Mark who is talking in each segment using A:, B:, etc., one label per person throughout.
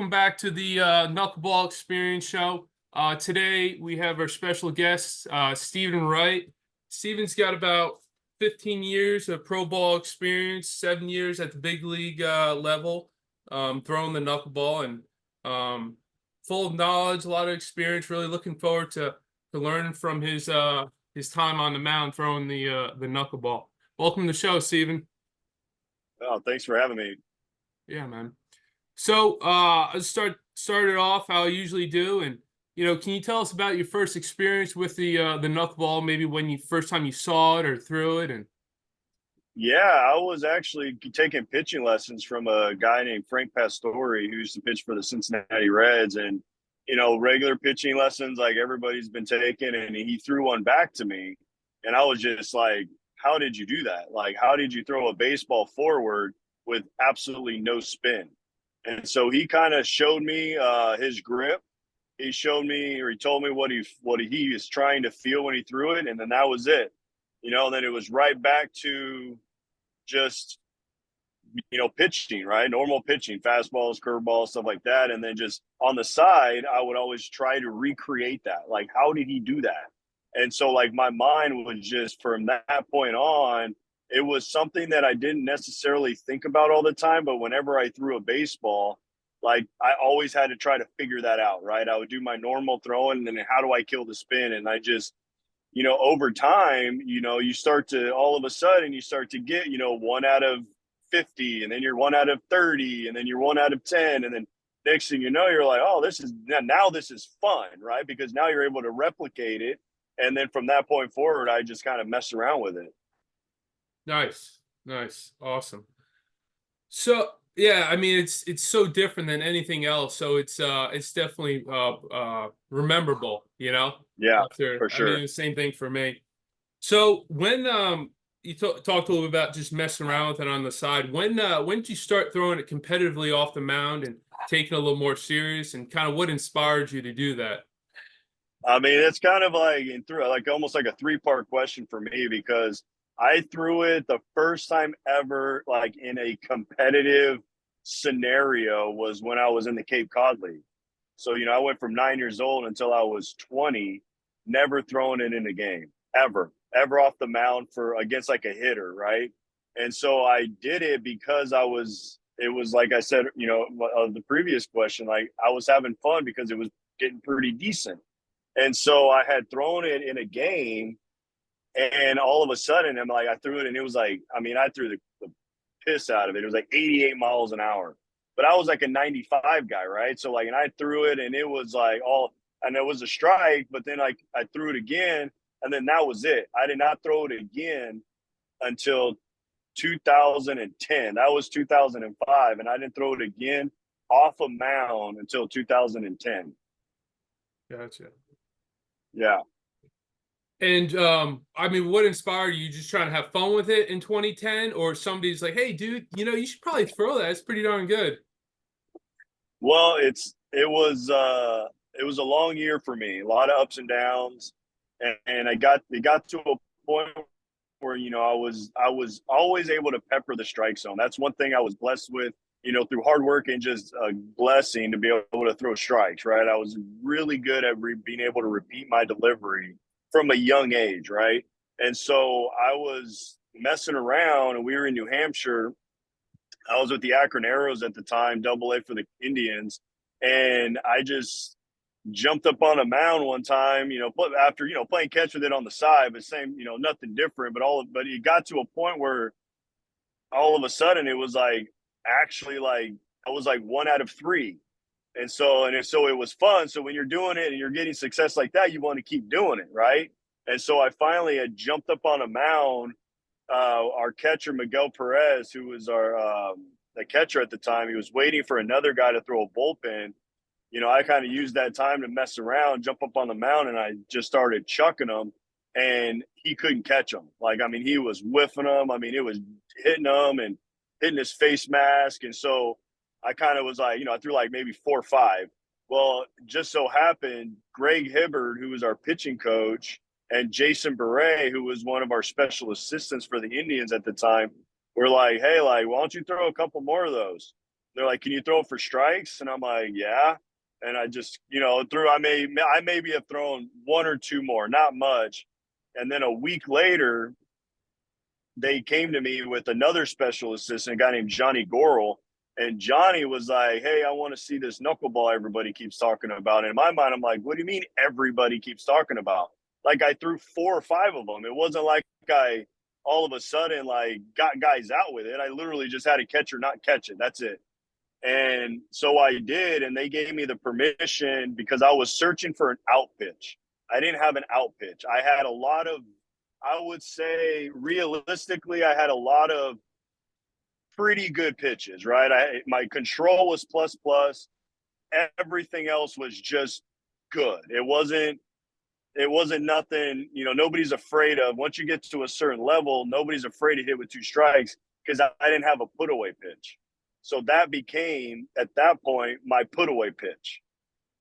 A: welcome back to the Knuckleball Experience Show. Today we have our special guest, Stephen Wright. Stephen's got about 15 years of pro ball experience, 7 years at the big league level, throwing the knuckleball, and full of knowledge, a lot of experience. Really looking forward to learning from his time on the mound throwing the knuckleball. Welcome to the show, Stephen.
B: Oh, thanks for having me.
A: Yeah, man. So let's start it off how I usually do, and can you tell us about your first experience with the knuckleball? Maybe when you first time you saw it or threw it, and
B: Yeah, I was actually taking pitching lessons from a guy named Frank Pastore who used to pitch for the Cincinnati Reds, and regular pitching lessons like everybody's been taking, and he threw one back to me, and I was just like, "How did you do that? Like, how did you throw a baseball forward with absolutely no spin?" And so he kind of showed me his grip. He showed me, or he told me what he was trying to feel when he threw it, and then that was it. Then it was right back to just pitching, right? Normal pitching, fastballs, curveballs, stuff like that. And then just on the side, I would always try to recreate that. Like, how did he do that? And so, like, my mind was just from that point on, it was something that I didn't necessarily think about all the time. But whenever I threw a baseball, like, I always had to try to figure that out, right? I would do my normal throwing, and then how do I kill the spin? And I just, over time, you start to, all of a sudden, you start to get, 1 out of 50, and then you're 1 out of 30, and then you're 1 out of 10. And then next thing you know, you're like, oh, this is fun, right? Because now you're able to replicate it. And then from that point forward, I just kind of mess around with it.
A: nice, awesome. So yeah, I mean it's so different than anything else. So it's definitely rememberable.
B: Yeah,
A: After
B: for
A: I mean
B: sure.
A: the same thing for me. So when you talked a little bit about just messing around with it on the side, when did you start throwing it competitively off the mound and taking it a little more serious, and kind of what inspired you to do that?
B: I mean, it's kind of like like almost like a three-part question for me, because I threw it the first time ever, like in a competitive scenario, was when I was in the Cape Cod League. So, I went from 9 years old until I was 20, never throwing it in a game, ever off the mound for against like a hitter, right? And so I did it because it was like I said, of the previous question, like I was having fun because it was getting pretty decent. And so I had thrown it in a game, and all of a sudden, I'm like, I threw it, and it was like, I mean, I threw the piss out of it. It was like 88 miles an hour, but I was like a 95 guy, right? So like, and I threw it, and it was like and it was a strike. But then like I threw it again, and then that was it. I did not throw it again until 2010. That was 2005, and I didn't throw it again off a mound until 2010.
A: Gotcha.
B: Yeah.
A: And I mean, what inspired you? Just trying to have fun with it in 2010, or somebody's like, "Hey, dude, you should probably throw that. It's pretty darn good."
B: Well, it was a long year for me, a lot of ups and downs, and it got to a point where I was always able to pepper the strike zone. That's one thing I was blessed with, through hard work and just a blessing to be able to throw strikes. Right, I was really good at being able to repeat my delivery from a young age. Right, and so I was messing around, and we were in New Hampshire. I was with the Akron Arrows at the time, Double A for the Indians, and I just jumped up on a mound one time, after playing catch with it on the side, but same, nothing different. But it got to a point where all of a sudden it was like actually like I was like 1 out of 3, and so it was fun. So when you're doing it and you're getting success like that, you want to keep doing it, right? And so I finally had jumped up on a mound. Our catcher Miguel Perez, who was our the catcher at the time, he was waiting for another guy to throw a bullpen. I kind of used that time to mess around, jump up on the mound, and I just started chucking him, and he couldn't catch him. Like, I mean, he was whiffing him. I mean, it was hitting him and hitting his face mask. And so I kind of was like, I threw like maybe 4 or 5. Well, just so happened, Greg Hibbard, who was our pitching coach, and Jason Beret, who was one of our special assistants for the Indians at the time, were like, hey, like, why don't you throw a couple more of those? They're like, "Can you throw for strikes?" And I'm like, "Yeah." And I just, threw. I maybe have thrown one or two more, not much. And then a week later, they came to me with another special assistant, a guy named Johnny Gorel. And Johnny was like, "Hey, I want to see this knuckleball everybody keeps talking about." And in my mind, I'm like, "What do you mean everybody keeps talking about?" Like I threw 4 or 5 of them. It wasn't like I all of a sudden like got guys out with it. I literally just had to catch or not catch it. That's it. And so I did, and they gave me the permission because I was searching for an out pitch. I didn't have an out pitch. I had a lot of, I would say, realistically, I had a lot of pretty good pitches, right? My control was plus plus. Everything else was just good. It wasn't nothing, nobody's afraid of. Once you get to a certain level, nobody's afraid to hit with 2 strikes because I didn't have a put away pitch. So that became, at that point, my put away pitch.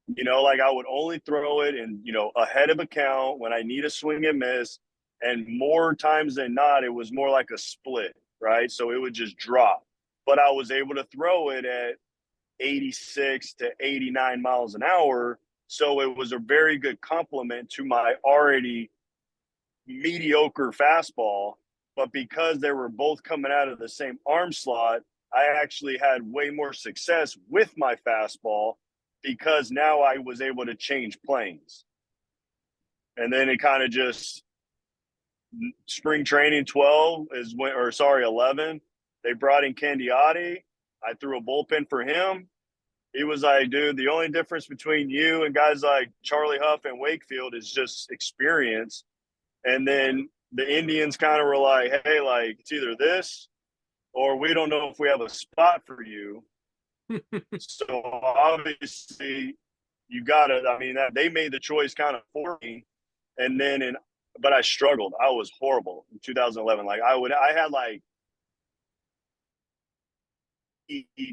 B: Like I would only throw it in, ahead of a count when I need a swing and miss. And more times than not, it was more like a split, right? So it would just drop. But I was able to throw it at 86 to 89 miles an hour. So it was a very good complement to my already mediocre fastball. But because they were both coming out of the same arm slot, I actually had way more success with my fastball because now I was able to change planes. And then it kind of just spring training 12 is when, or sorry, 11, they brought in Candiotti. I threw a bullpen for him. He was like, "Dude, the only difference between you and guys like Charlie Huff and Wakefield is just experience." And then the Indians kind of were like, "Hey, like, it's either this or we don't know if we have a spot for you." So obviously, you got to, they made the choice kind of for me. And then, but I struggled. I was horrible in 2011. Like, I had like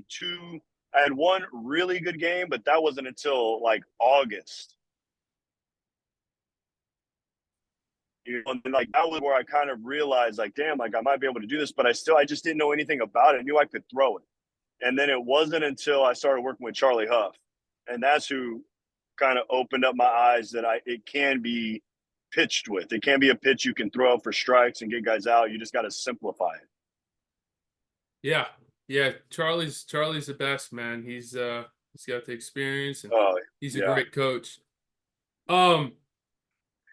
B: two, I had one really good game, but that wasn't until like August. And then, like that was where I kind of realized, like, damn, like I might be able to do this, but I just didn't know anything about it. I knew I could throw it. And then it wasn't until I started working with Charlie Huff, and that's who kind of opened up my eyes that it can be pitched with. It can be a pitch you can throw for strikes and get guys out. You just got to simplify it.
A: Yeah. Yeah. Charlie's the best, man. He's got the experience and
B: Oh
A: he's a
B: yeah,
A: great coach. Um,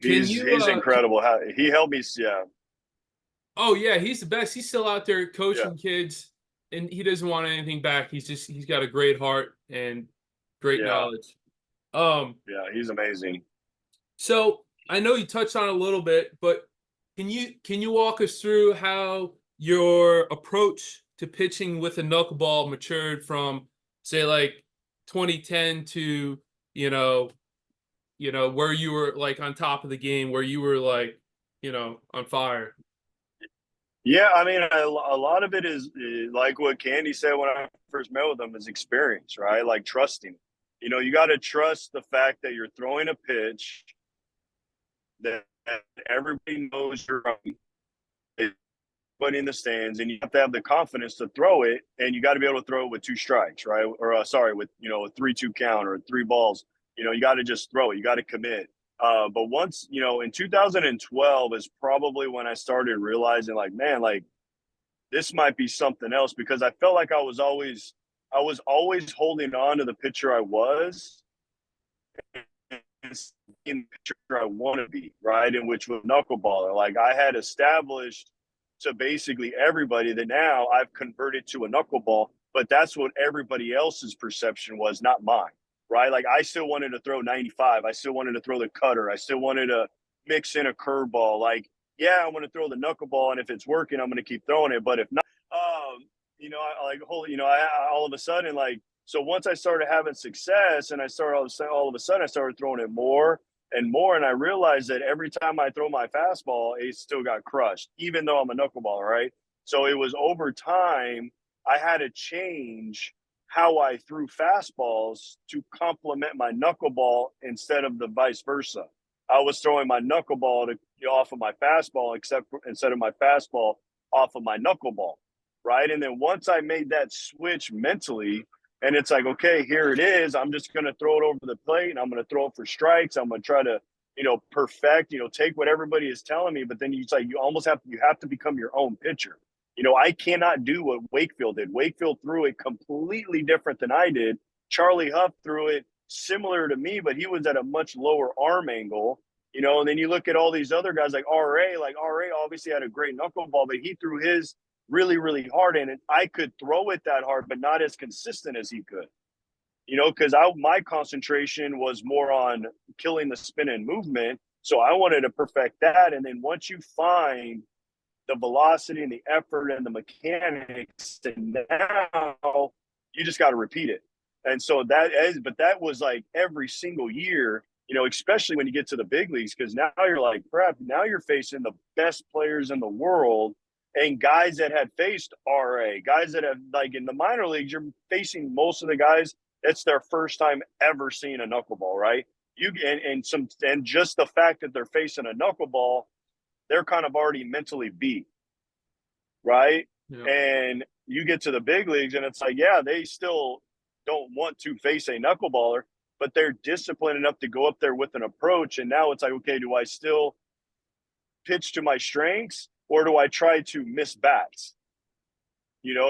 A: can you
B: he's incredible. How he helped me. Yeah,
A: oh yeah, he's the best. He's still out there
B: yeah,
A: coaching kids and he doesn't want anything back. He's got a great heart and great
B: yeah,
A: knowledge. Um,
B: yeah. He's amazing.
A: so I know you touched on it a little bit, but can you walk us through how your approach to pitching with a knuckleball matured from say like 2010 to you know where you were like on top of the game, where you were like on fire.
B: Yeah, a lot of it is like what Candy said when I first met with him is experience, right? Like trusting. You got to trust the fact that you're throwing a pitch that everybody knows you're putting in the stands, and you have to have the confidence to throw it, and you got to be able to throw it with 2 strikes, right? Or sorry, with a 3-2 count or 3 balls. You got to just throw it. You got to commit. But once in 2012 is probably when I started realizing, like, man, like this might be something else because I felt like I was always holding on to the pitcher I was in the pitcher I want to be, right? In which was knuckleballer. Like I had established to basically everybody that now I've converted to a knuckleball, but that's what everybody else's perception was, not mine, right? Like I still wanted to throw 95. I still wanted to throw the cutter. I still wanted to mix in a curveball. Like, yeah, I want to throw the knuckleball, and if it's working, I'm going to keep throwing it. But if not, I like, holy, all of a sudden, like, so once I started having success and I started all of a sudden I started throwing it more and more. And I realized that every time I throw my fastball, it still got crushed, even though I'm a knuckleballer, right? So it was over time, I had to change how I threw fastballs to complement my knuckleball instead of the vice versa. I was throwing my knuckleball off of my fastball, instead of my fastball off of my knuckleball, right? And then once I made that switch mentally, and it's like, okay, here it is. I'm just going to throw it over the plate and I'm going to throw it for strikes. I'm going to try to, perfect, take what everybody is telling me. But then it's like you have to become your own pitcher. I cannot do what Wakefield did. Wakefield threw it completely different than I did. Charlie Huff threw it similar to me, but he was at a much lower arm angle. And then you look at all these other guys like RA obviously had a great knuckleball, but he threw his really, really hard in it. I could throw it that hard, but not as consistent as he could, because my concentration was more on killing the spin and movement. So I wanted to perfect that. And then once you find the velocity and the effort and the mechanics, and now you just got to repeat it. And so that was like every single year, especially when you get to the big leagues, because now you're like, crap, now you're facing the best players in the world and guys that had faced RA, guys that have, like, in the minor leagues, you're facing most of the guys, it's their first time ever seeing a knuckleball, right? And just the fact that they're facing a knuckleball, they're kind of already mentally beat, right?
A: Yeah.
B: And you get to the big leagues and it's like, yeah, they still don't want to face a knuckleballer, but they're disciplined enough to go up there with an approach. And now it's like, okay, do I still pitch to my strengths or do I try to miss bats?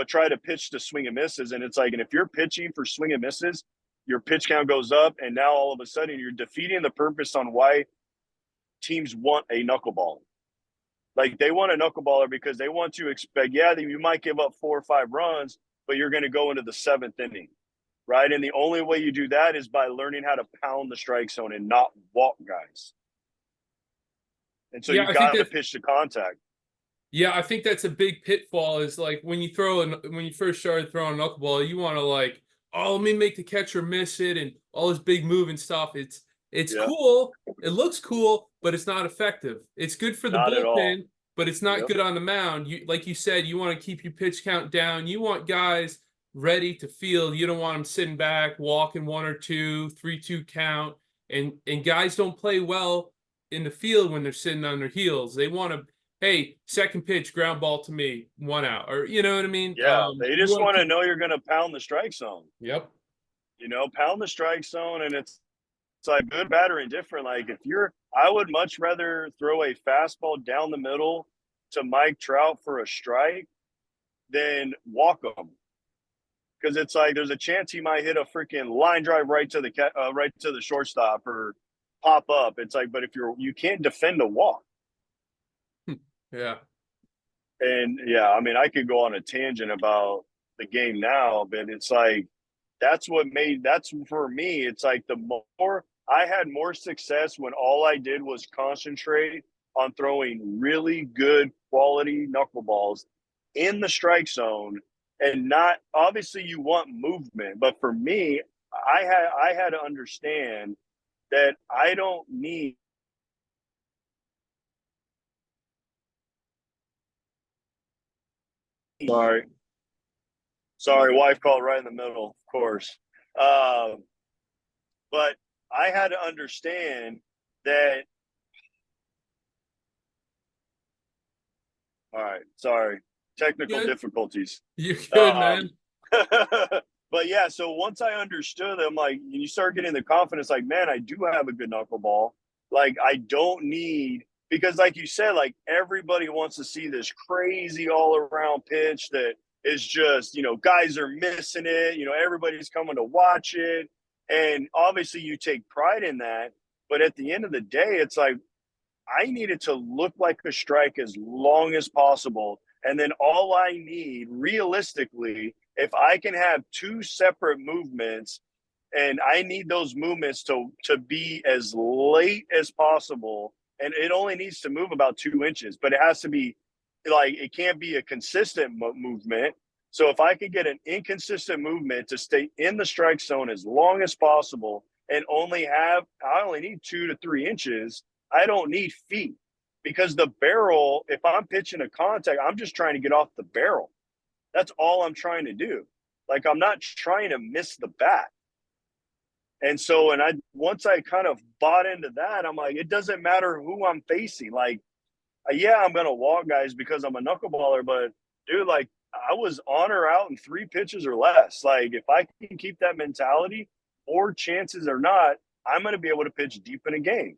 B: Try to pitch to swing and misses. And it's like, and if you're pitching for swing and misses, your pitch count goes up. And now all of a sudden you're defeating the purpose on why teams want a knuckleballer. Like, they want a knuckleballer because they want to expect, you might give up 4 or 5 runs, but you're going to go into the 7th inning, right? And the only way you do that is by learning how to pound the strike zone and not walk guys. And so you got to pitch to contact.
A: Yeah, I think that's a big pitfall. Is like when you first started throwing a knuckleball, you want to like, oh, let me make the catcher miss it and all this big move and stuff. It's cool. It looks cool, but it's not effective. It's good for the bullpen, but it's not good on the mound. Like you said, you want to keep your pitch count down. You want guys ready to field. You don't want them sitting back, walking 1 or 2, 3-2 count. And guys don't play well in the field when they're sitting on their heels. They want to, hey, second pitch, ground ball to me, 1 out. Or, you know what I mean?
B: Yeah, they just want to know you're going to pound the strike zone.
A: Yep.
B: Pound the strike zone, and it's like good, bad, or indifferent. Like, I would much rather throw a fastball down the middle to Mike Trout for a strike than walk him. Because it's like there's a chance he might hit a freaking line drive right to the shortstop or pop up. It's like, but if you can't defend a walk.
A: Yeah.
B: And yeah, I mean, I could go on a tangent about the game now, but it's like that's for me. It's like I had more success when all I did was concentrate on throwing really good quality knuckleballs in the strike zone. And not, obviously you want movement, but for me, I had to understand that I don't need Sorry, wife called right in the middle, of course. But I had to understand that. All right, sorry, technical difficulties.
A: You're good, man.
B: But yeah, so once I understood, I'm like, you start getting the confidence, like, man, I do have a good knuckleball. Like, I don't need, because like you said, like, everybody wants to see this crazy all around pitch that is just, guys are missing it. Everybody's coming to watch it. And obviously you take pride in that. But at the end of the day, it's like, I need it to look like a strike as long as possible. And then all I need, realistically, if I can have 2 separate movements, and I need those movements to be as late as possible, and it only needs to move about 2 inches, but it has to be like, it can't be a consistent movement. So if I could get an inconsistent movement to stay in the strike zone as long as possible and I only need 2 to 3 inches, I don't need feet, because the barrel, if I'm pitching a contact, I'm just trying to get off the barrel. That's all I'm trying to do. Like, I'm not trying to miss the bat. And so, once I kind of bought into that, I'm like, it doesn't matter who I'm facing. Like, yeah, I'm going to walk guys because I'm a knuckleballer, but dude, like, I was on or out in 3 pitches or less. Like if I can keep that mentality, or chances or not, I'm going to be able to pitch deep in a game.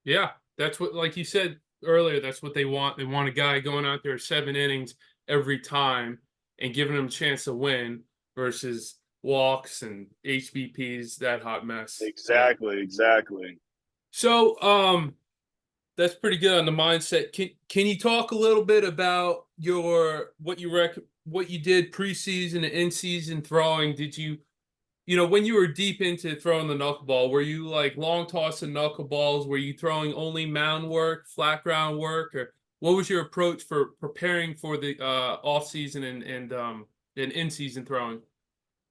A: Yeah, that's what, like you said earlier, that's what they want. They want a guy going out there 7 innings every time and giving them a chance to win versus walks and HBPs, that hot mess. Yeah.
B: Exactly, exactly.
A: So, that's pretty good on the mindset. Can you talk a little bit about your what you did preseason and in season throwing? Did you, when you were deep into throwing the knuckleball, were you like long toss and knuckleballs? Were you throwing only mound work, flat ground work, or what was your approach for preparing for the off season and in season throwing?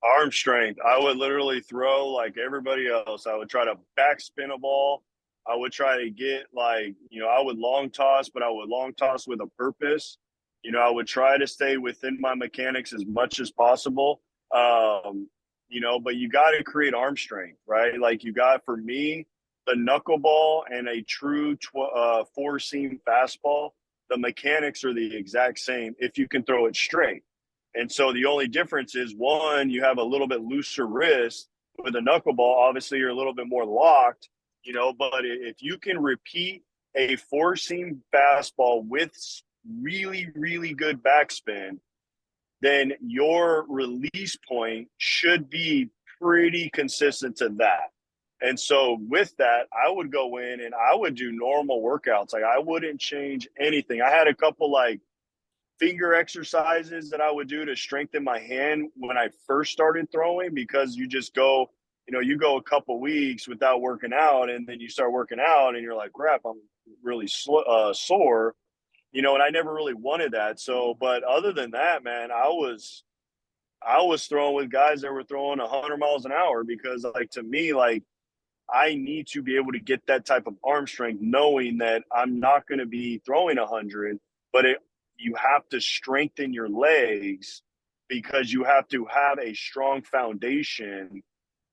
B: Arm strength. I would literally throw like everybody else. I would try to backspin a ball. I would try to get like, I would long toss, but I would long toss with a purpose. I would try to stay within my mechanics as much as possible. But you got to create arm strength, right? Like you got, for me, the knuckleball and a true four seam fastball, the mechanics are the exact same if you can throw it straight. And so the only difference is, one, you have a little bit looser wrist. With a knuckleball, obviously you're a little bit more locked, but if you can repeat a four seam fastball with really, really good backspin, then your release point should be pretty consistent to that. And so with that, I would go in and I would do normal workouts. Like I wouldn't change anything. I had a couple like finger exercises that I would do to strengthen my hand when I first started throwing, because you just go, you go a couple weeks without working out, and then you start working out and you're like, crap, I'm really sore, and I never really wanted that. So, but other than that, man, I was throwing with guys that were throwing 100 miles an hour, because like, to me, like, I need to be able to get that type of arm strength, knowing that I'm not going to be throwing 100, but you have to strengthen your legs, because you have to have a strong foundation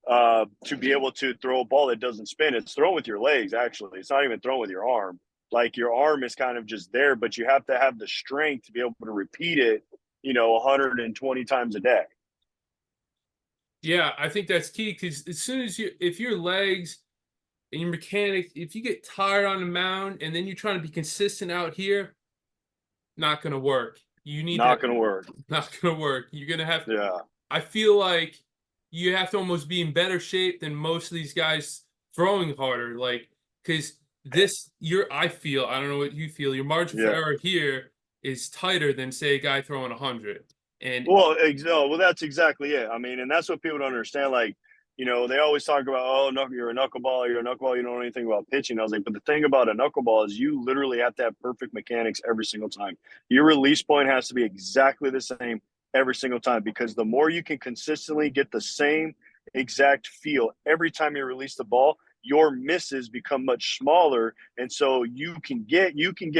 B: to be able to throw a ball that doesn't spin. It's thrown with your legs, actually. It's not even thrown with your arm. Like your arm is kind of just there, but you have to have the strength to be able to repeat it, 120 times a day.
A: Yeah, I think that's key because as soon as if your legs and your mechanics, if you get tired on the mound and then you're trying to be consistent out here, not going to work. You need
B: Not
A: that.
B: going to work.
A: Not going to work. You're going to have.
B: Yeah.
A: I feel like you have to almost be in better shape than most of these guys throwing harder. Like, because I feel, I don't know what you feel, your margin for
B: Yeah.
A: error here is tighter than, say, a guy throwing 100. And
B: Well, no, well, that's exactly it. I mean, and that's what people don't understand. Like, they always talk about, oh, no, you're a knuckleball, you don't know anything about pitching. I was like, but the thing about a knuckleball is you literally have to have perfect mechanics every single time. Your release point has to be exactly the same every single time, because the more you can consistently get the same exact feel every time you release the ball, your misses become much smaller, and so you can get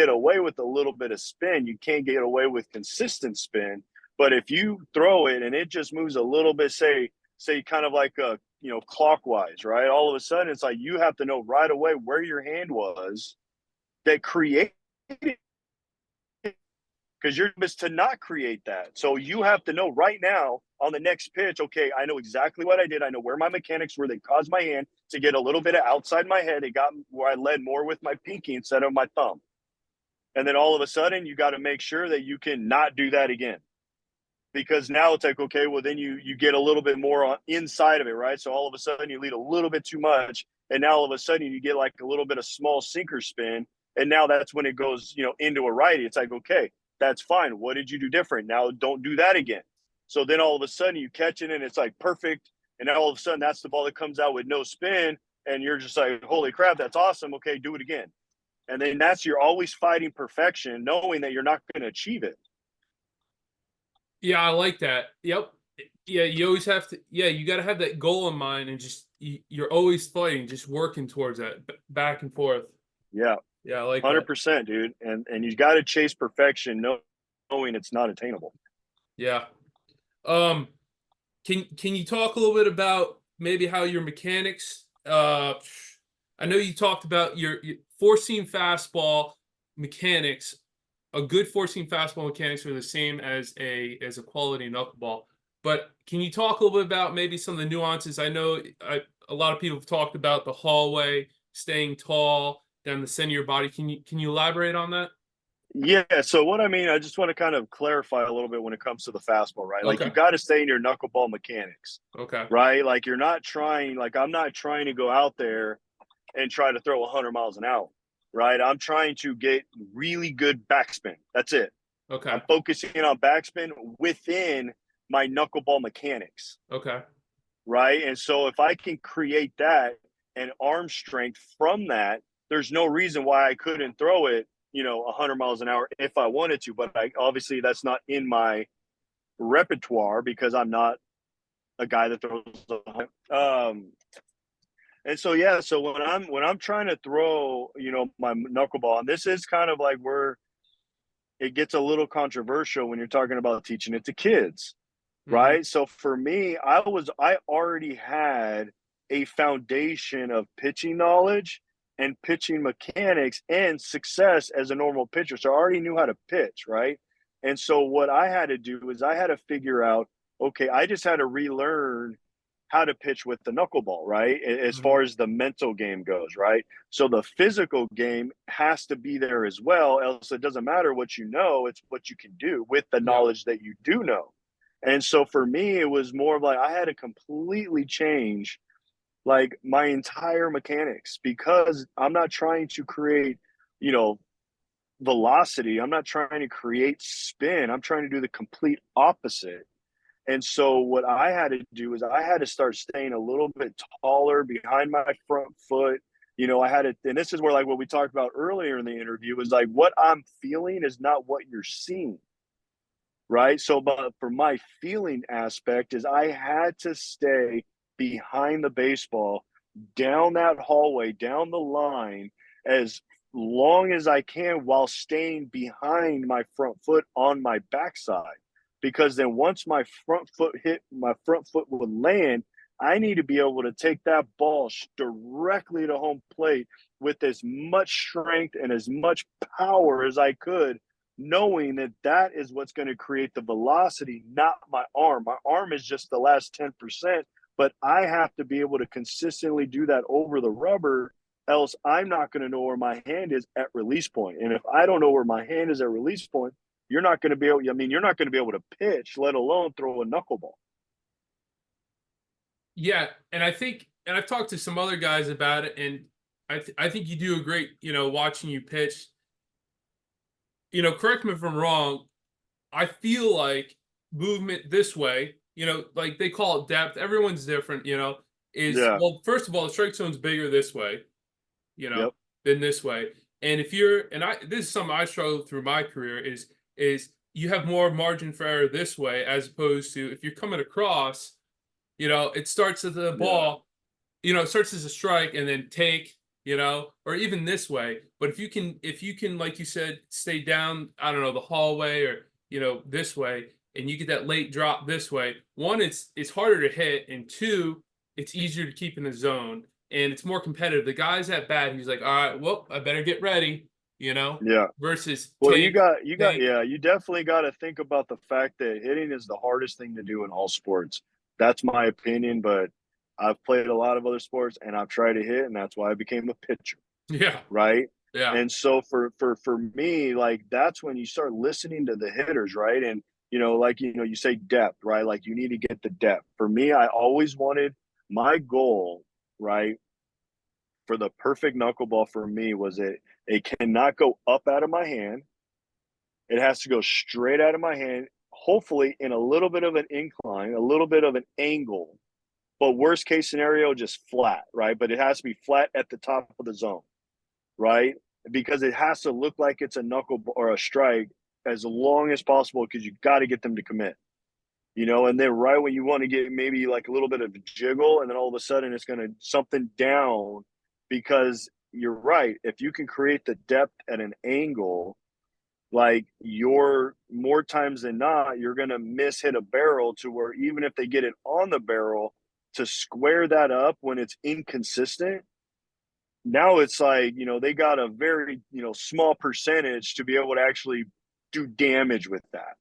B: away with a little bit of spin. You can't get away with consistent spin. But if you throw it and it just moves a little bit, say kind of like clockwise, right? All of a sudden, it's like you have to know right away where your hand was that created, because you're supposed to not create that. So you have to know right now on the next pitch, okay, I know exactly what I did. I know where my mechanics were. They caused my hand to get a little bit of outside my head. It got where I led more with my pinky instead of my thumb. And then all of a sudden, you got to make sure that you can not do that again. Because now it's like, okay, well, then you get a little bit more on inside of it, right? So all of a sudden you lead a little bit too much, and now all of a sudden you get like a little bit of small sinker spin, and now that's when it goes, into a righty. It's like, okay, that's fine. What did you do different? Now don't do that again. So then all of a sudden you catch it, and it's like perfect, and then all of a sudden that's the ball that comes out with no spin, and you're just like, holy crap, that's awesome. Okay, do it again. And then you're always fighting perfection, knowing that you're not going to achieve it.
A: yeah, I like that. Yep. Yeah, you always have to. Yeah, you got to have that goal in mind, and just you're always fighting, just working towards that, back and forth.
B: Yeah.
A: Yeah, I like that.
B: 100%, dude. And you got to chase perfection, knowing it's not attainable.
A: Yeah. Um, can you talk a little bit about maybe how your mechanics? I know you talked about your four seam fastball mechanics. a good four-seam fastball mechanics are the same as a quality knuckleball. But can you talk a little bit about maybe some of the nuances? I know a lot of people have talked about the hallway, staying tall down the center of your body. Can you elaborate on that?
B: Yeah, so what I mean, I just want to kind of clarify a little bit when it comes to the fastball, right? Like you
A: Okay.
B: got to stay in your knuckleball mechanics,
A: Okay.
B: right? Like you're not trying, like I'm not trying to go out there and try to throw 100 miles an hour, right? I'm trying to get really good backspin. That's it.
A: Okay.
B: I'm focusing on backspin within my knuckleball mechanics,
A: Okay.
B: right? And so if I can create that and arm strength from that, there's no reason why I couldn't throw it, 100 miles an hour if I wanted to. But obviously that's not in my repertoire because I'm not a guy that throws. And so yeah, so when I'm trying to throw, my knuckleball, and this is kind of like where it gets a little controversial when you're talking about teaching it to kids,
A: Hmm.
B: right? So for me, I already had a foundation of pitching knowledge and pitching mechanics and success as a normal pitcher. So I already knew how to pitch, right? And so what I had to do is I had to figure out, okay, I just had to relearn how to pitch with the knuckleball, right? As
A: Hmm.
B: far as the mental game goes, right? So the physical game has to be there as well. Else it doesn't matter what you know, it's what you can do with the
A: Yeah.
B: knowledge that you do know. And so for me, it was more of like I had to completely change like my entire mechanics because I'm not trying to create, you know, velocity. I'm not trying to create spin. I'm trying to do the complete opposite. And so what I had to do is I had to start staying a little bit taller behind my front foot. I had to, and this is where like what we talked about earlier in the interview is like what I'm feeling is not what you're seeing, right? So, but for my feeling aspect is I had to stay behind the baseball, down that hallway, down the line as long as I can while staying behind my front foot on my backside. Because then once my front foot would land, I need to be able to take that ball directly to home plate with as much strength and as much power as I could, knowing that that is what's going to create the velocity, not my arm. My arm is just the last 10%, but I have to be able to consistently do that over the rubber, else I'm not going to know where my hand is at release point. And if I don't know where my hand is at release point, you're not going to be able, I mean, you're not going to be able to pitch, let alone throw a knuckleball.
A: Yeah, and I've talked to some other guys about it, and I think you do a great, watching you pitch. Correct me if I'm wrong. I feel like movement this way, like they call it depth. Everyone's different, is
B: Yeah.
A: well, first of all, the strike zone's bigger this way, you know,
B: Yep.
A: than this way. And if you're, and I, this is something I struggled through my career is you have more margin for error this way as opposed to if you're coming across, it starts at the
B: Yeah.
A: ball, it starts as a strike and then take, or even this way. But if you can, like you said, stay down, I don't know, the hallway or, this way, and you get that late drop this way, one, it's harder to hit, and two, it's easier to keep in the zone and it's more competitive. The guy's at bat, he's like, all right, well, I better get ready,
B: Yeah.
A: versus
B: Well,
A: take.
B: yeah, you definitely got to think about the fact that hitting is the hardest thing to do in all sports. That's my opinion, but I've played a lot of other sports and I've tried to hit, and that's why I became a pitcher,
A: Yeah.
B: right?
A: Yeah.
B: And so for me, like that's when you start listening to the hitters, right? And like you say depth, right? Like you need to get the depth. For me, I always wanted my goal, right? For the perfect knuckleball for me was it cannot go up out of my hand. It has to go straight out of my hand, hopefully in a little bit of an incline, a little bit of an angle, but worst case scenario, just flat, right? But it has to be flat at the top of the zone, right? Because it has to look like it's a knuckle or a strike as long as possible because you got to get them to commit, and then right when you want to get maybe like a little bit of a jiggle, and then all of a sudden it's going to something down because you're right. If you can create the depth at an angle, like you're more times than not, you're going to miss hit a barrel to where even if they get it on the barrel to square that up when it's inconsistent, now it's like, they got a very, small percentage to be able to actually do damage with that.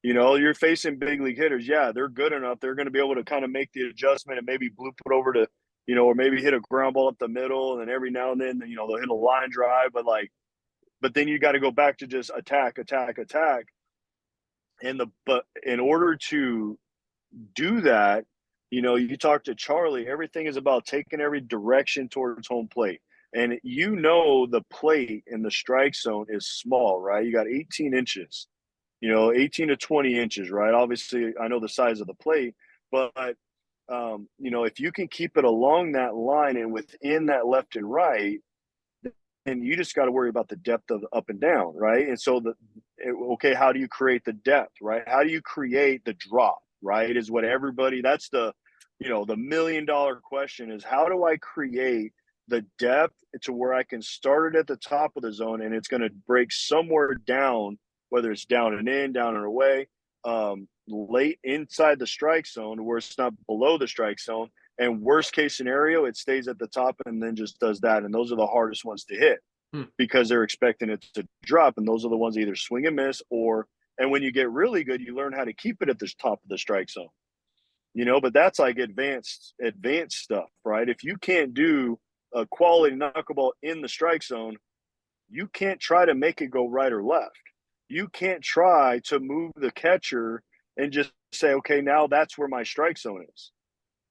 B: You know, you're facing big league hitters. Yeah, they're good enough. They're going to be able to kind of make the adjustment and maybe bloop it over to, you know, or maybe hit a ground ball up the middle. And then every now and then, you know, they'll hit a line drive. But then you got to go back to just attack, attack, attack. But in order to do that, you know, you talk to Charlie, everything is about taking every direction towards home plate. And you know, the plate in the strike zone is small, right? You got 18 inches, you know, 18 to 20 inches, right? Obviously, I know the size of the plate, but, you know, if you can keep it along that line and within that left and right, and you just got to worry about the depth of the up and down, right? And so okay, how do you create the depth, right? How do you create the drop, right? Is what everybody, that's the, you know, the $1,000,000 question is, how do I create the depth to where I can start it at the top of the zone and it's going to break somewhere down, whether it's down and in, down and away, late inside the strike zone where it's not below the strike zone. And worst case scenario, it stays at the top and then just does that. And those are the hardest ones to hit because they're expecting it to drop. And those are the ones that either swing and miss and when you get really good, you learn how to keep it at the top of the strike zone. You know, but that's like advanced stuff, right? If you can't do a quality knuckleball in the strike zone, you can't try to make it go right or left. You can't try to move the catcher and just say, okay, now that's where my strike zone is.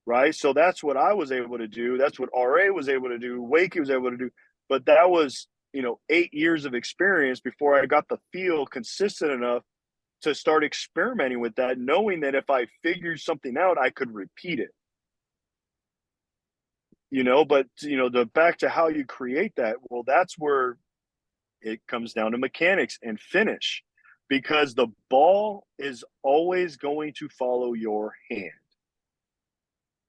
B: Right. So that's what I was able to do. That's what RA was able to do. Wakey was able to do. But that was, you know, 8 years of experience before I got the feel consistent enough to start experimenting with that, knowing that if I figured something out, I could repeat it. You know, but, you know, back to how you create that. Well, that's where it comes down to mechanics and finish, because the ball is always going to follow your hand.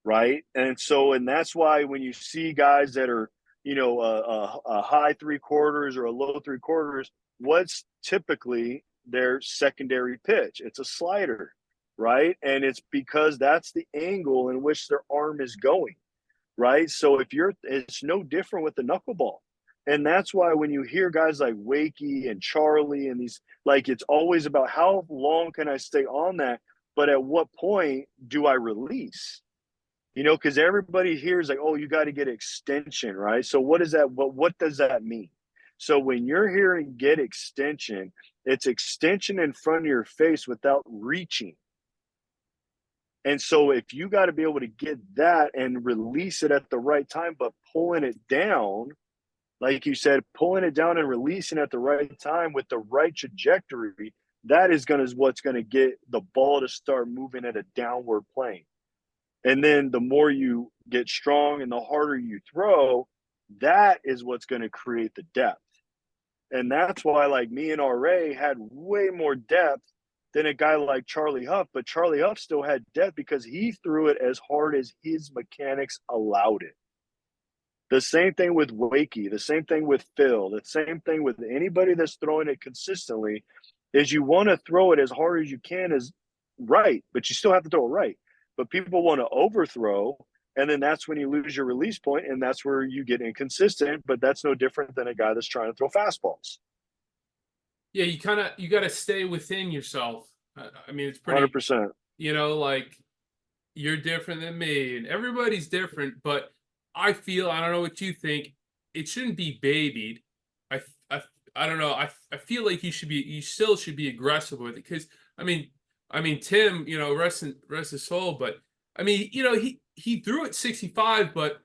B: Right. And that's why when you see guys that are, you know, a high 3/4 or a low 3/4, what's typically their secondary pitch? It's a slider. Right. And it's because that's the angle in which their arm is going. Right. So it's no different with the knuckleball. And that's why when you hear guys like Wakey and Charlie and these, like, it's always about how long can I stay on that? But at what point do I release? You know, because everybody hears like, oh, you got to get extension, right? So what is that? What does that mean? So when you're hearing get extension, it's extension in front of your face without reaching. And so if you got to be able to get that and release it at the right time, but pulling it down, like you said, pulling it down and releasing at the right time with the right trajectory, that is what's going to get the ball to start moving at a downward plane. And then the more you get strong and the harder you throw, that is what's going to create the depth. And that's why, like, me and RA had way more depth than a guy like Charlie Huff. But Charlie Huff still had depth because he threw it as hard as his mechanics allowed it. The same thing with Wakey, the same thing with Phil, the same thing with anybody that's throwing it consistently is you want to throw it as hard as you can as right, but you still have to throw it right. But people want to overthrow, and then that's when you lose your release point, and that's where you get inconsistent. But that's no different than a guy that's trying to throw fastballs.
A: Yeah, you got to stay within yourself. I mean, it's pretty,
B: 100%.
A: you know, like, you're different than me, and everybody's different. But I don't know what you think. It shouldn't be babied. I, I, I don't know. I feel like you still should be aggressive with it because I mean, Tim, you know, rest his soul, but I mean, you know, he threw it 65, but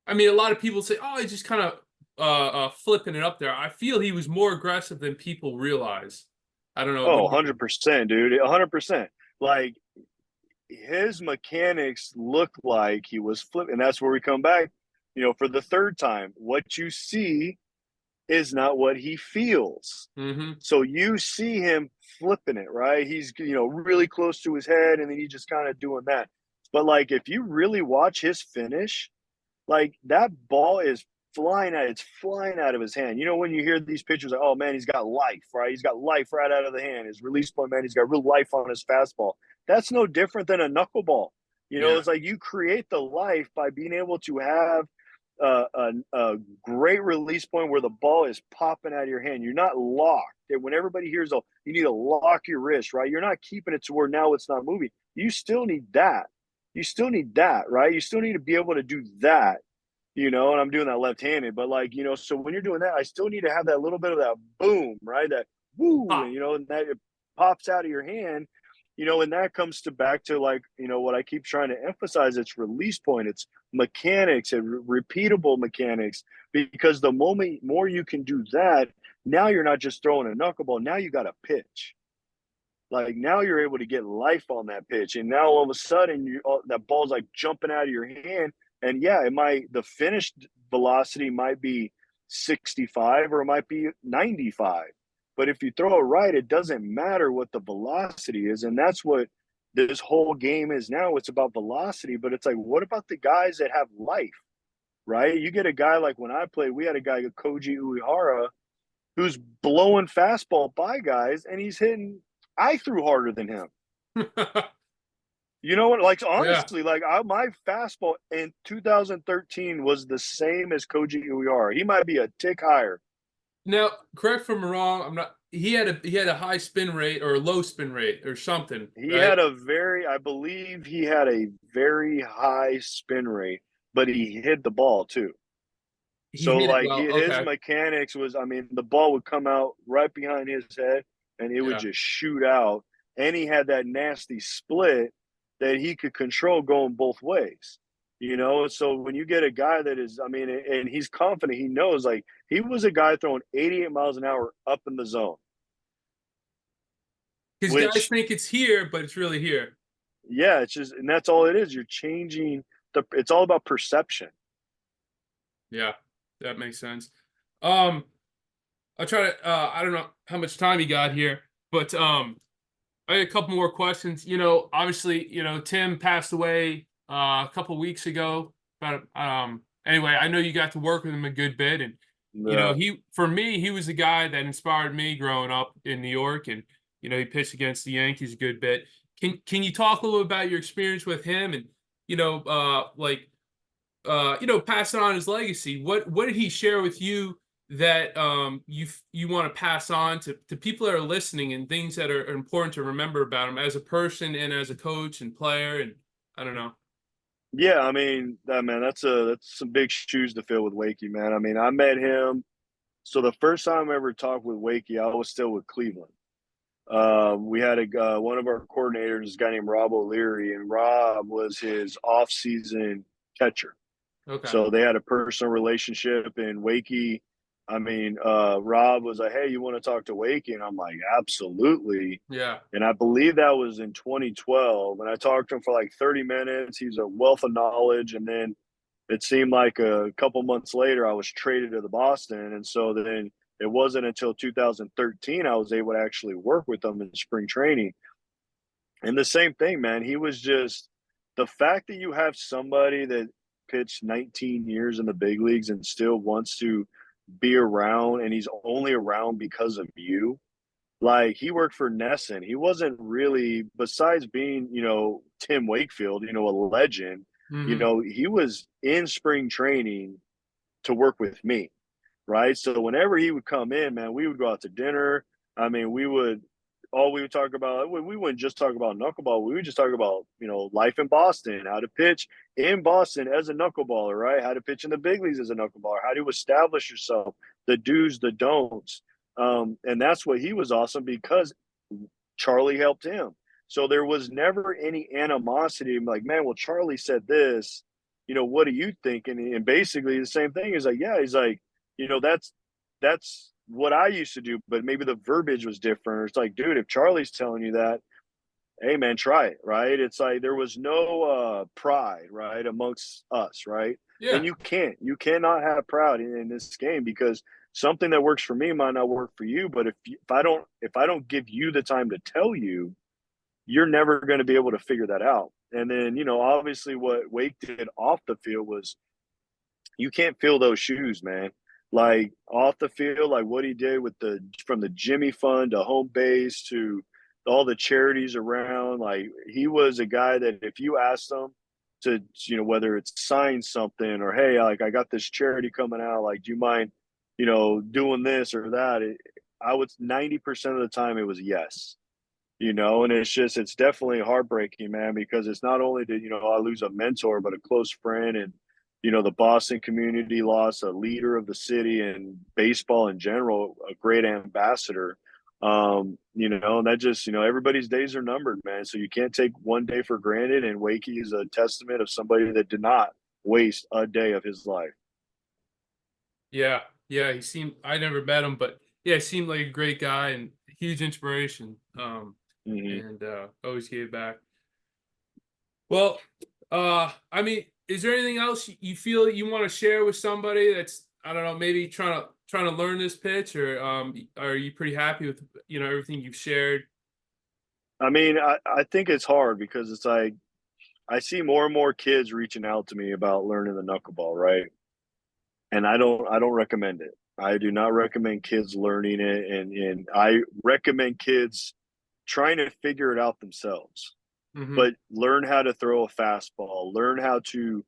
A: I mean, a lot of people say, oh, he's just kind of flipping it up there. I feel he was more aggressive than people realize. I don't know.
B: Oh, 100%, dude. 100%. Like, his mechanics look like he was flipping. And that's where we come back, you know, for the third time. What you see is not what he feels.
A: Mm-hmm.
B: So you see him flipping it, right? He's, you know, really close to his head and then he's just kind of doing that. But like, if you really watch his finish, like, that ball is it's flying out of his hand. You know, when you hear these pictures, like, oh man, he's got life, right? He's got life right out of the hand. His release point, man, he's got real life on his fastball. That's no different than a knuckleball. You know,
A: Yeah.
B: it's like you create the life by being able to have a great release point where the ball is popping out of your hand. You're not locked. And when everybody hears, oh, you need to lock your wrist, right? You're not keeping it to where now it's not moving. You still need that. You still need that, right? You still need to be able to do that, and I'm doing that left-handed, but like, so when you're doing that, I still need to have that little bit of that boom, right? That woo,
A: Pop.
B: and that it pops out of your hand, and that comes to back to like, what I keep trying to emphasize, it's release point, it's mechanics and repeatable mechanics, because the moment more you can do that, now you're not just throwing a knuckleball, now you got a pitch. Like now you're able to get life on that pitch, and now all of a sudden that ball's like jumping out of your hand, and yeah, the finished velocity might be 65 or it might be 95, but if you throw it right, it doesn't matter what the velocity is, and that's what this whole game is now. It's about velocity, but it's like, what about the guys that have life, right? You get a guy like when I played, we had a guy, Koji Uehara, who's blowing fastball by guys, and he's hitting. I threw harder than him. You know what? Like
A: Yeah.
B: honestly, like my fastball in 2013 was the same as Koji Uehara. He might be a tick higher.
A: Now, correct me if I'm wrong. I'm not. He had a high spin rate or a low spin rate or something,
B: He
A: right?
B: had I believe he had a very high spin rate, but he hit the ball too.
A: He
B: So
A: hit it
B: like
A: well.
B: his
A: Okay.
B: mechanics was, I mean, the ball would come out right behind his head and it would
A: Yeah.
B: just shoot out. And he had that nasty split that he could control going both ways. So when you get a guy that is, I mean, and he's confident, he knows, like he was a guy throwing 88 miles an hour up in the zone,
A: Because guys
B: which,
A: think it's here, but it's really here.
B: yeah, it's just, and that's all it is. You're changing it's all about perception.
A: Yeah, that makes sense. Um, I'll try to. I don't know how much time you got here, but I had a couple more questions. Obviously, Tim passed away a couple weeks ago. But anyway, I know you got to work with him a good bit, and
B: Yeah.
A: for me, he was the guy that inspired me growing up in New York, and he pitched against the Yankees a good bit. Can you talk a little about your experience with him, and like passing on his legacy? What did he share with you that you want to pass on to people that are listening, and things that are important to remember about him as a person and as a coach and player? And I don't know.
B: Yeah, I mean, that man, that's some big shoes to fill with Wakey, man. I mean, I met him. So the first time I ever talked with Wakey, I was still with Cleveland. We had one of our coordinators, a guy named Rob O'Leary, and Rob was his off-season catcher.
A: Okay.
B: So they had a personal relationship, and Wakey, I mean, Rob was like, "Hey, you want to talk to Wakey?" And I'm like, "Absolutely."
A: Yeah.
B: And I believe that was in 2012. And I talked to him for like 30 minutes. He's a wealth of knowledge. And then it seemed like a couple months later, I was traded to the Boston. And so then it wasn't until 2013 I was able to actually work with him in spring training. And the same thing, man. He was just the fact that you have somebody that pitched 19 years in the big leagues and still wants to be around, and he's only around because of you. Like he worked for Nesson. He wasn't really, besides being, Tim Wakefield, a legend,
A: Hmm.
B: he was in spring training to work with me, right? So whenever he would come in, man, we would go out to dinner. I mean, we would talk about, we wouldn't just talk about knuckleball. We would just talk about, life in Boston, how to pitch in Boston as a knuckleballer, right? How to pitch in the big leagues as a knuckleballer, how to establish yourself, the do's, the don'ts. And that's what he was awesome because Charlie helped him. So there was never any animosity. Like, man, well, Charlie said this, what are you thinking? And basically the same thing is like, yeah, he's like, that's what I used to do, but maybe the verbiage was different. Or it's like, dude, if Charlie's telling you that, hey man, try it, right? It's like there was no pride, right, amongst us, right? And
A: Yeah.
B: you cannot have pride in this game because something that works for me might not work for you. But if I don't give you the time to tell you, you're never going to be able to figure that out. And then obviously what Wake did off the field was you can't fill those shoes, man. Like off the field, like what he did with from the Jimmy Fund to home base to all the charities around. Like he was a guy that if you asked him, whether it's sign something or, hey, like I got this charity coming out, like, do you mind, doing this or that? I would 90% of the time it was yes. And it's definitely heartbreaking, man, because it's not only did, I lose a mentor, but a close friend. And, the Boston community lost a leader of the city and baseball in general, a great ambassador. And that just, everybody's days are numbered, man. So you can't take one day for granted. And Wakey is a testament of somebody that did not waste a day of his life.
A: Yeah, yeah, I never met him, but yeah, he seemed like a great guy and huge inspiration.
B: Mm-hmm.
A: And always gave back. Well, I mean, is there anything else you feel you want to share with somebody that's, I don't know, maybe trying to learn this pitch, or are you pretty happy with everything you've shared?
B: I mean, I think it's hard because it's like I see more and more kids reaching out to me about learning the knuckleball, right? And I don't recommend it. I do not recommend kids learning it, and I recommend kids trying to figure it out themselves.
A: Mm-hmm.
B: But learn how to throw a fastball, learn how to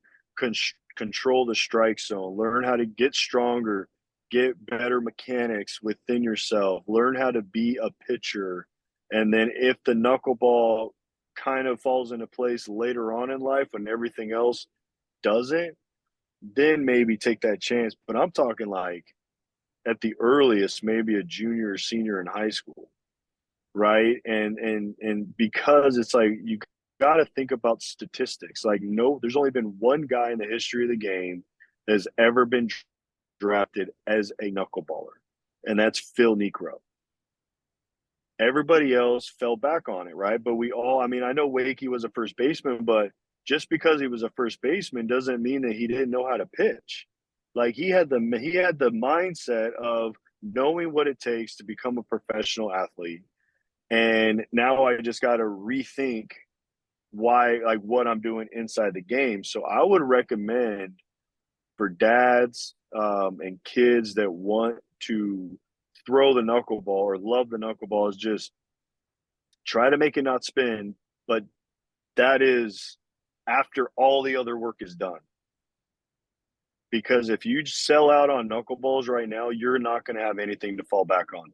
B: control the strike zone, learn how to get stronger, get better mechanics within yourself, learn how to be a pitcher. And then if the knuckleball kind of falls into place later on in life when everything else doesn't, then maybe take that chance. But I'm talking like at the earliest, maybe a junior or senior in high school, right? And because it's like you got to think about statistics. Like, no, there's only been one guy in the history of the game that has ever been drafted as a knuckleballer, and that's Phil Necro. Everybody else fell back on it, right? But I mean, I know Wakey was a first baseman, but just because he was a first baseman doesn't mean that he didn't know how to pitch. Like he had the mindset of knowing what it takes to become a professional athlete. And now I just got to rethink why, like what I'm doing inside the game. So I would recommend for dads and kids that want to throw the knuckleball or love the knuckleball is just try to make it not spin, but that is after all the other work is done. Because if you sell out on knuckleballs right now, you're not going to have anything to fall back on.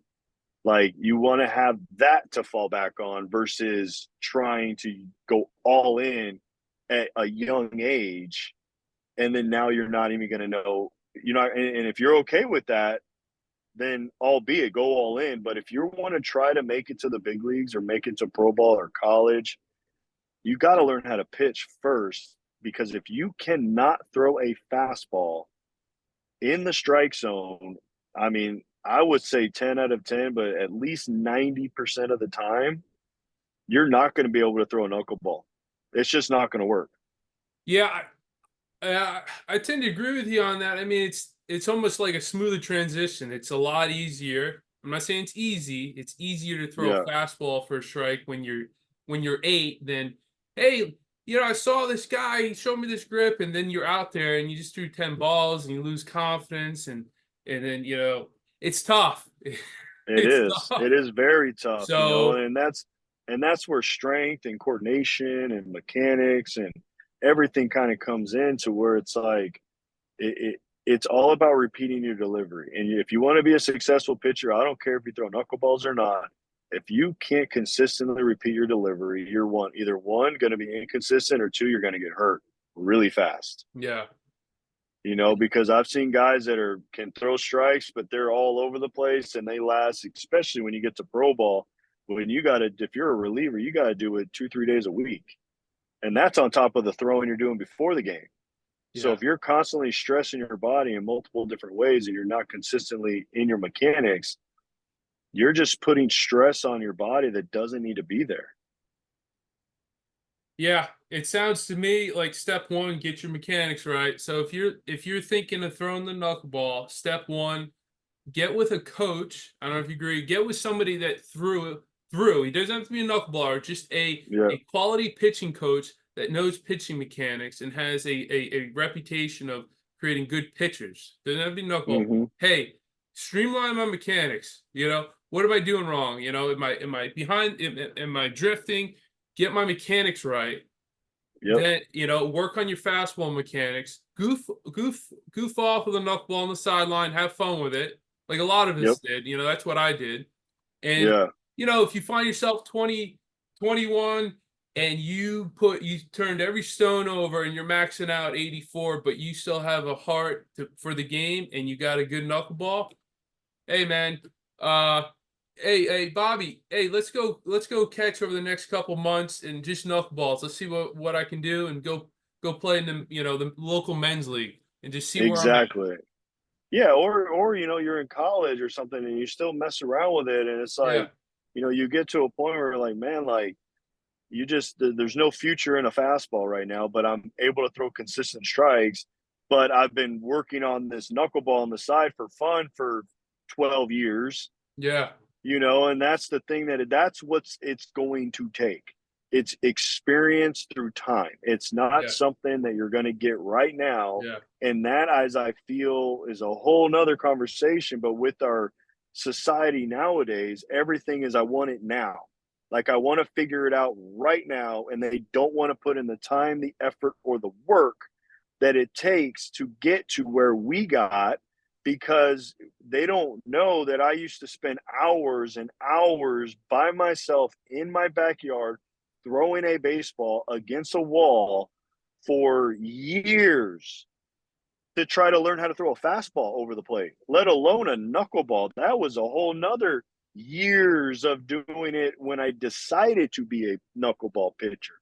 B: Like you want to have that to fall back on versus trying to go all in at a young age. And then now you're not even going to know, and if you're okay with that, then albeit go all in. But if you want to try to make it to the big leagues or make it to pro ball or college, you got to learn how to pitch first. Because if you cannot throw a fastball in the strike zone, I mean, I would say 10 out of 10, but at least 90% of the time, you're not going to be able to throw a knuckleball. It's just not going to work.
A: Yeah, I tend to agree with you on that. I mean, it's almost like a smoother transition. It's a lot easier. I'm not saying it's easy. It's easier to throw a
B: Yeah.
A: fastball for a strike when you're 8 than, hey, I saw this guy, he showed me this grip, and then you're out there and you just threw 10 balls and you lose confidence, and then it's tough.
B: It
A: It's
B: is.
A: tough.
B: It is very tough,
A: So
B: and that's where strength and coordination and mechanics and everything kind of comes into where it's like it's all about repeating your delivery. And if you want to be a successful pitcher, I don't care if you throw knuckleballs or not. If you can't consistently repeat your delivery, you're either one going to be inconsistent or two, you're going to get hurt really fast.
A: yeah,
B: Because I've seen guys that can throw strikes, but they're all over the place and they last, especially when you get to pro ball. When if you're a reliever, you got to do it 2-3 days a week. And that's on top of the throwing you're doing before the game. So
A: yeah.
B: if you're constantly stressing your body in multiple different ways and you're not consistently in your mechanics, you're just putting stress on your body that doesn't need to be there.
A: Yeah, it sounds to me like step one, get your mechanics right. So if you're thinking of throwing the knuckleball, step one, get with a coach. I don't know if you agree. Get with somebody that threw. He doesn't have to be a knuckleballer, just a
B: Yeah.
A: a quality pitching coach that knows pitching mechanics and has a reputation of creating good pitchers. Doesn't have to be knuckleball.
B: Mm-hmm.
A: Hey, streamline my mechanics. What am I doing wrong? Am I behind? Am I drifting? Get my mechanics right,
B: Yep.
A: Then, work on your fastball mechanics, goof off with a knuckleball on the sideline, have fun with it. Like a lot of
B: Yep.
A: us did, that's what I did. And,
B: Yeah.
A: if you find yourself 20, 21, and you turned every stone over and you're maxing out 84, but you still have a heart for the game and you got a good knuckleball, hey man, uh hey Bobby, hey, let's go catch over the next couple months and just knuckleballs. Let's see what I can do and go play in the local men's league and just see where I'm at.
B: Exactly. Yeah, or you're in college or something and you still mess around with it, and it's
A: Yeah.
B: like, you get to a point where like, man, like there's no future in a fastball right now, but I'm able to throw consistent strikes. But I've been working on this knuckleball on the side for fun for 12 years,
A: Yeah.
B: and that's the thing that's what it's going to take. It's experience through time. It's not
A: Yeah.
B: something that you're going to get right now.
A: Yeah.
B: And that, as I feel, is a whole nother conversation. But with our society nowadays, everything is, I want it now. Like, I want to figure it out right now. And they don't want to put in the time, the effort, or the work that it takes to get to where we got, because they don't know that I used to spend hours and hours by myself in my backyard throwing a baseball against a wall for years to try to learn how to throw a fastball over the plate, let alone a knuckleball. That was a whole nother years of doing it when I decided to be a knuckleball pitcher.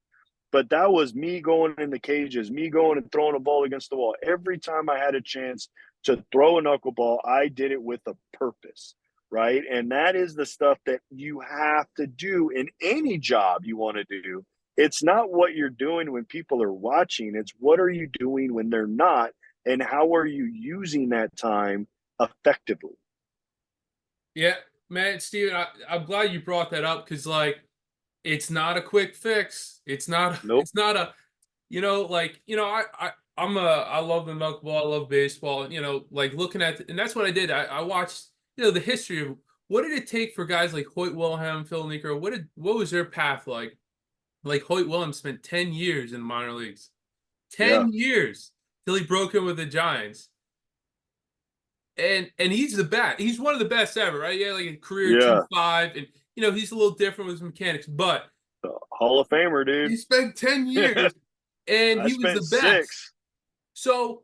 B: But that was me going in the cages, me going and throwing a ball against the wall. Every time I had a chance to throw a knuckleball, I did it with a purpose, right? And that is the stuff that you have to do in any job you want to do. It's not what you're doing when people are watching, it's what are you doing when they're not, and how are you using that time effectively?
A: Yeah, man, Steven, I'm glad you brought that up because like it's not a quick fix. It's not
B: Nope.
A: it's not a I love the knuckleball, I love baseball, and like looking at and that's what I did. I watched, the history of what did it take for guys like Hoyt Wilhelm, Phil Niekro, what was their path like? Like Hoyt Wilhelm spent 10 years in the minor leagues.
B: Yeah.
A: 10 years till he broke in with the Giants. And he's the best. He's one of the best ever, right? Yeah, like a career
B: Yeah.
A: 2.5, and he's a little different with his mechanics, but
B: Hall of Famer,
A: he
B: dude.
A: spent 10 years and
B: I
A: he was the
B: spent
A: best.
B: 6.
A: So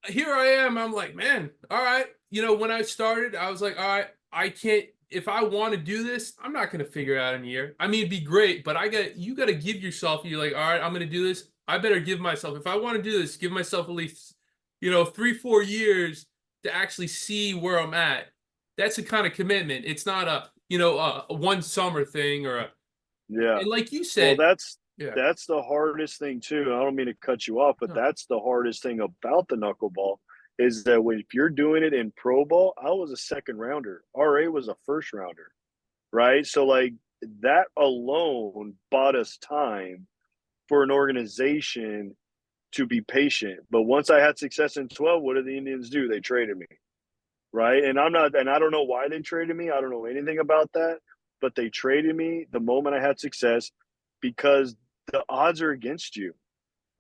A: here I am. I'm like, man, all right. When I started, I was like, all right, I can't. If I want to do this, I'm not going to figure it out in a year. I mean, it'd be great, but you got to give yourself. You're like, all right, I'm going to do this. I better give myself. If I want to do this, give myself at least, 3-4 years to actually see where I'm at. That's a kind of commitment. It's not a one summer thing
B: Yeah.
A: and like you
B: Well,
A: said, yeah,
B: that's the hardest thing too. I don't mean to cut you off, but
A: no,
B: that's the hardest thing about the knuckleball is that if you're doing it in pro ball, I was a second rounder. RA was a first rounder, right? So like that alone bought us time for an organization to be patient. But once I had success in 12, what did the Indians do? They traded me, right? And I don't know why they traded me. I don't know anything about that, but they traded me the moment I had success because the odds are against you.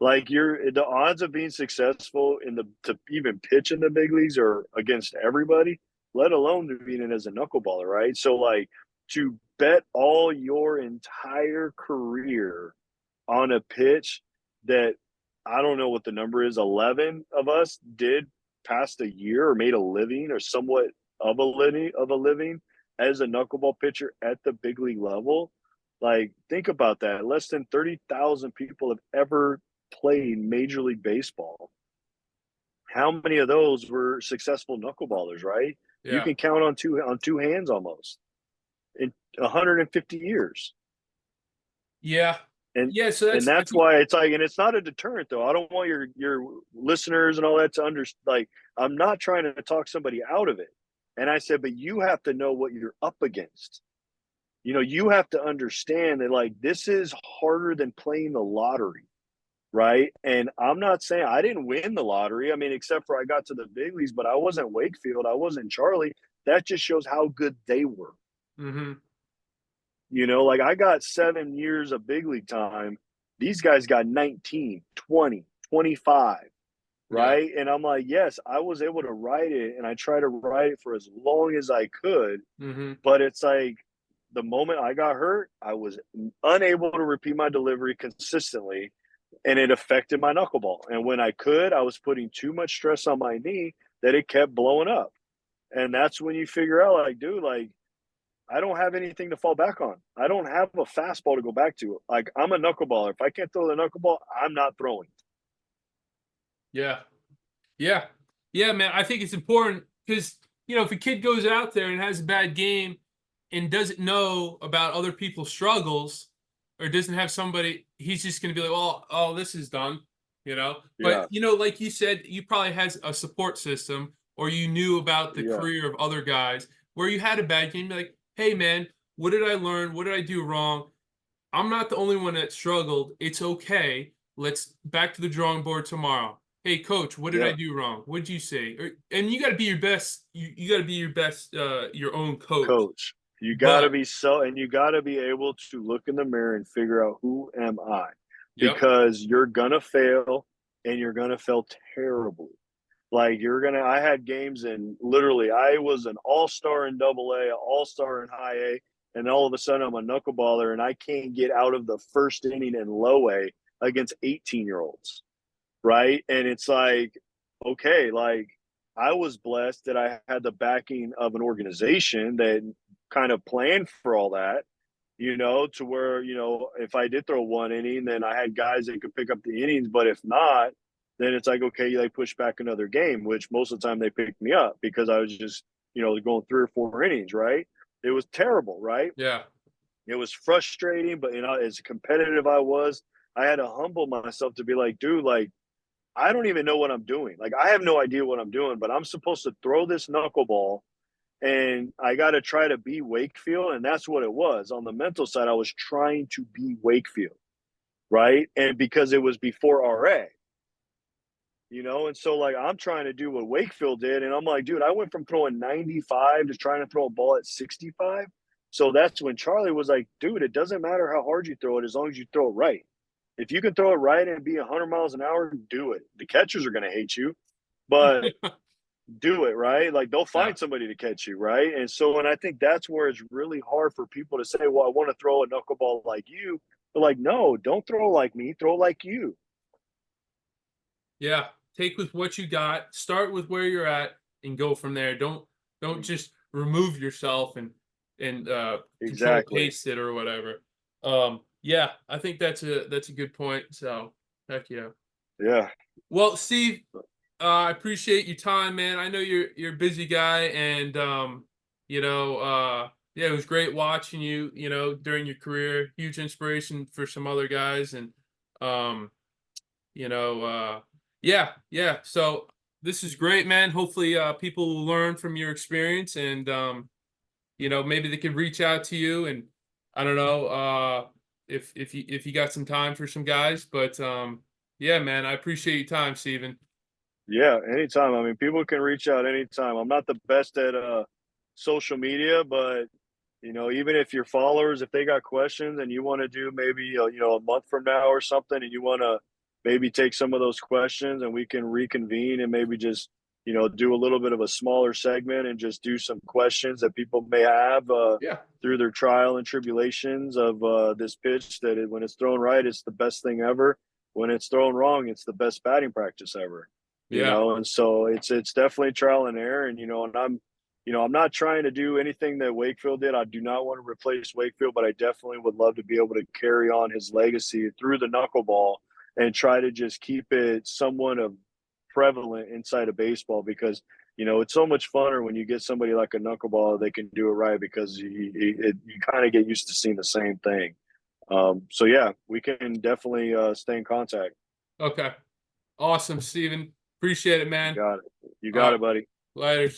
B: Like the odds of being successful to even pitch in the big leagues are against everybody, let alone being it as a knuckleballer, right? So like to bet all your entire career on a pitch that I don't know what the number is, 11 of us did past a year or made a living or somewhat of a living as a knuckleball pitcher at the big league level. Like, think about that. Less than 30,000 people have ever played Major League Baseball. How many of those were successful knuckleballers, right? You
A: yeah,
B: can count on two hands almost in 150 years.
A: yeah,
B: and
A: yeah. So
B: and
A: that's
B: that's why it's like, and it's not a deterrent though. I don't want your listeners and all that to like, I'm not trying to talk somebody out of it. And I said, but you have to know what you're up against. You have to understand that like this is harder than playing the lottery, right? And I'm not saying I didn't win the lottery. I mean, except for I got to the big leagues, but I wasn't Wakefield, I wasn't Charlie. That just shows how good they were.
A: hmm
B: Like I got 7 years of big league time These guys got 19, 20, 25,
A: Yeah.
B: right? And I'm like, yes, I was able to write it, and I try to write it for as long as I could.
A: Mm-hmm.
B: But it's like the moment I got hurt, I was unable to repeat my delivery consistently, and it affected my knuckleball. And when I could, I was putting too much stress on my knee that it kept blowing up. And that's when you figure out, like, dude, like, I don't have anything to fall back on. I don't have a fastball to go back to. Like, I'm a knuckleballer. If I can't throw the knuckleball, I'm not throwing.
A: Yeah. Yeah. Yeah, man. I think it's important because, if a kid goes out there and has a bad game and doesn't know about other people's struggles or doesn't have somebody, he's just going to be like, well, oh, this is done, But,
B: Yeah,
A: like you said, you probably has a support system or you knew about the
B: yeah,
A: career of other guys where you had a bad game. You're like, hey, man, what did I learn? What did I do wrong? I'm not the only one that struggled. It's okay. Let's back to the drawing board tomorrow. Hey, coach, what did I
B: yeah.
A: do wrong? What did you say? And you got to be your best. You got to be your best, your own coach.
B: Coach. You got to
A: But
B: be and you got to be able to look in the mirror and figure out, who am I?
A: yep,
B: Because you're going to fail, and you're going to fail terribly. Like, I had games, and literally I was an all-star in double A, an all-star in high A, and all of a sudden I'm a knuckleballer and I can't get out of the first inning in low A against 18-year-olds. Right. And it's like, okay, like, I was blessed that I had the backing of an organization that kind of planned for all that, to where, if I did throw one inning, then I had guys that could pick up the innings. But if not, then it's like, okay, they push back another game, which most of the time they picked me up because I was just, going 3 or 4 innings, right? It was terrible, right?
A: yeah,
B: It was frustrating, but, as competitive I had to humble myself to be like, dude, like, I don't even know what I'm doing. Like, I have no idea what I'm doing, but I'm supposed to throw this knuckleball, and I got to try to be Wakefield. And that's what it was. On the mental side, I was trying to be Wakefield, right? And because it was before RA, and so, like, I'm trying to do what Wakefield did. And I'm like, dude, I went from throwing 95 to trying to throw a ball at 65. So that's when Charlie was like, dude, it doesn't matter how hard you throw it as long as you throw it right. If you can throw it right and be 100 miles an hour, do it. The catchers are going to hate you, but do it, right? Like, they'll
A: yeah,
B: find somebody to catch you, right? And so, and I think that's where it's really hard for people to say, well, I want to throw a knuckleball like you. But, like, no, don't throw like me, throw like you.
A: yeah. Take with what you got. Start with where you're at and go from there. Don't just remove yourself and control
B: Exactly.
A: paste it or whatever. Yeah, I think that's a good point. So heck yeah.
B: Yeah.
A: Well, Steve, I appreciate your time, man. I know you're a busy guy, and yeah, it was great watching you, during your career. Huge inspiration for some other guys, and um, you know, uh, yeah, yeah. So this is great, man. Hopefully, people will learn from your experience, and maybe they could reach out to you, and I don't know, if you got some time for some guys, but yeah, man, I appreciate your time, Steven.
B: Yeah. Anytime. I mean, people can reach out anytime. I'm not the best at social media, but, even if your followers, if they got questions and you want to do maybe, a month from now or something, and you want to maybe take some of those questions and we can reconvene and maybe just, do a little bit of a smaller segment and just do some questions that people may have
A: Yeah.
B: through their trial and tribulations of this pitch, that when it's thrown right, it's the best thing ever. When it's thrown wrong, it's the best batting practice ever.
A: Yeah.
B: And so it's definitely trial and error. And, and I'm not trying to do anything that Wakefield did. I do not want to replace Wakefield, but I definitely would love to be able to carry on his legacy through the knuckleball and try to just keep it somewhat of prevalent inside of baseball, because, it's so much funner when you get somebody like a knuckleball, they can do it right, because you kind of get used to seeing the same thing. So yeah, we can definitely stay in contact.
A: Okay. Awesome, Steven. Appreciate it,
B: You
A: man.
B: got it. You
A: All
B: got
A: right.
B: it, buddy.
A: Later.